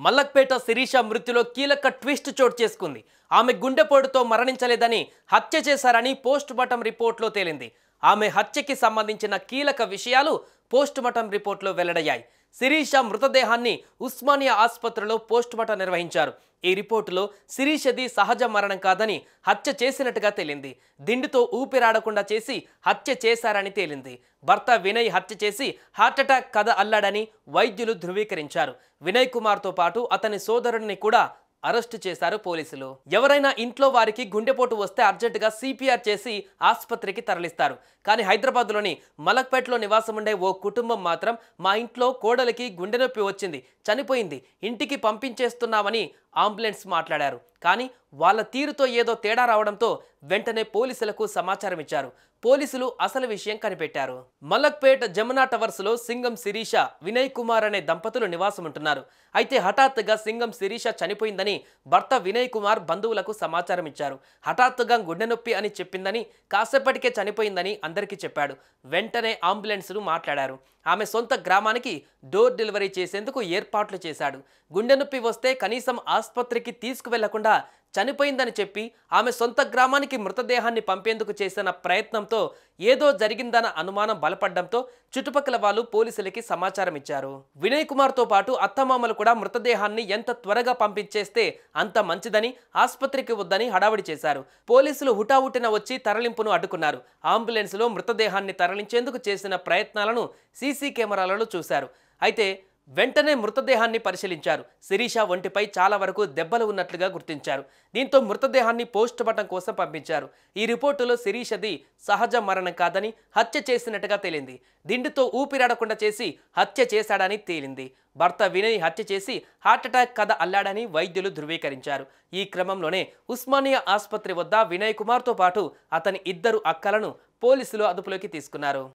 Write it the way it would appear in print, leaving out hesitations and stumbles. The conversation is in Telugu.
మల్లక్పేట శిరీష మృత్యులో కీలక ట్విస్ట్ చోటు చేసుకుంది. ఆమె గుండెపోటుతో మరణించలేదని, హత్య చేశారని పోస్టుమార్టం రిపోర్ట్లో తేలింది. ఆమె హత్యకి సంబంధించిన కీలక విషయాలు పోస్టుమార్టం రిపోర్ట్లో వెల్లడయ్యాయి. శిరీష మృతదేహాన్ని ఉస్మానియా ఆసుపత్రిలో పోస్టుమార్టం నిర్వహించారు. ఈ రిపోర్టులో శిరీషది సహజ మరణం కాదని, హత్య చేసినట్టుగా తేలింది. దిండుతో ఊపిరాడకుండా చేసి హత్య చేశారని తేలింది. భర్త వినయ్ హత్య చేసి హార్ట్అటాక్ కథ అల్లాడని వైద్యులు ధృవీకరించారు. వినయ్ కుమార్తో పాటు అతని సోదరుడిని కూడా అరెస్టు చేశారు పోలీసులు. ఎవరైనా ఇంట్లో వారికి గుండెపోటు వస్తే అర్జెంటుగా సిపిఆర్ చేసి ఆసుపత్రికి తరలిస్తారు. కానీ హైదరాబాద్లోని మలక్పేటలో నివాసం ఉండే ఓ కుటుంబం మాత్రం, మా ఇంట్లో కోడలికి గుండె నొప్పి వచ్చింది, చనిపోయింది, ఇంటికి పంపించేస్తున్నామని అంబులెన్స్ మాట్లాడారు. కానీ వాళ్ళ తీరుతో ఏదో తేడా రావడంతో వెంటనే పోలీసులకు సమాచారం ఇచ్చారు. పోలీసులు అసలు విషయం కనిపెట్టారు. మలక్పేట్ జమునా టవర్స్ లో సింగం శిరీష, వినయ్ కుమార్ అనే దంపతులు నివాసం ఉంటున్నారు. అయితే హఠాత్తుగా సింగం శిరీష చనిపోయిందని భర్త వినయ్ కుమార్ బంధువులకు సమాచారం ఇచ్చారు. హఠాత్తుగా గుండె నొప్పి అని చెప్పిందని, కాసేపటికే చనిపోయిందని అందరికీ చెప్పాడు. వెంటనే అంబులెన్స్ను మాట్లాడారు. ఆమె సొంత గ్రామానికి డోర్ డెలివరీ చేసేందుకు ఏర్పాట్లు చేశాడు. గుండె నొప్పి వస్తే కనీసం ఆసుపత్రికి తీసుకువెళ్లకుండా చనిపోయిందని చెప్పి ఆమె సొంత గ్రామానికి మృతదేహాన్ని పంపేందుకు చేసిన ప్రయత్నంతో ఏదో జరిగిందన్న అనుమానం బలపడడంతో చుట్టుపక్కల వాళ్ళు పోలీసులకి సమాచారం ఇచ్చారు. వినయ్ కుమార్తో పాటు అత్తమామలు కూడా మృతదేహాన్ని ఎంత త్వరగా పంపించేస్తే అంత మంచిదని, ఆసుపత్రికి వద్దని హడావిడి చేశారు. పోలీసులు హుటాహుటిన వచ్చి తరలింపును అడ్డుకున్నారు. అంబులెన్స్లో మృతదేహాన్ని తరలించేందుకు చేసిన ప్రయత్నాలను సీసీ కెమెరాలలో చూశారు. అయితే వెంటనే మృతదేహాన్ని పరిశీలించారు. శిరీష ఒంటిపై చాలా వరకు దెబ్బలు ఉన్నట్లుగా గుర్తించారు. దీంతో మృతదేహాన్ని పోస్టుమార్టం కోసం పంపించారు. ఈ రిపోర్టులో శిరీషది సహజ మరణం కాదని, హత్య చేసినట్టుగా తేలింది. దిండుతో ఊపిరాడకుండా చేసి హత్య చేశాడని తేలింది. భర్త వినయ్ హత్య చేసి హార్ట్అటాక్ కథ అల్లాడని వైద్యులు ధృవీకరించారు. ఈ క్రమంలోనే ఉస్మానియా ఆసుపత్రి వద్ద వినయ్ కుమార్తో పాటు అతని ఇద్దరు అక్కలను పోలీసులు అదుపులోకి తీసుకున్నారు.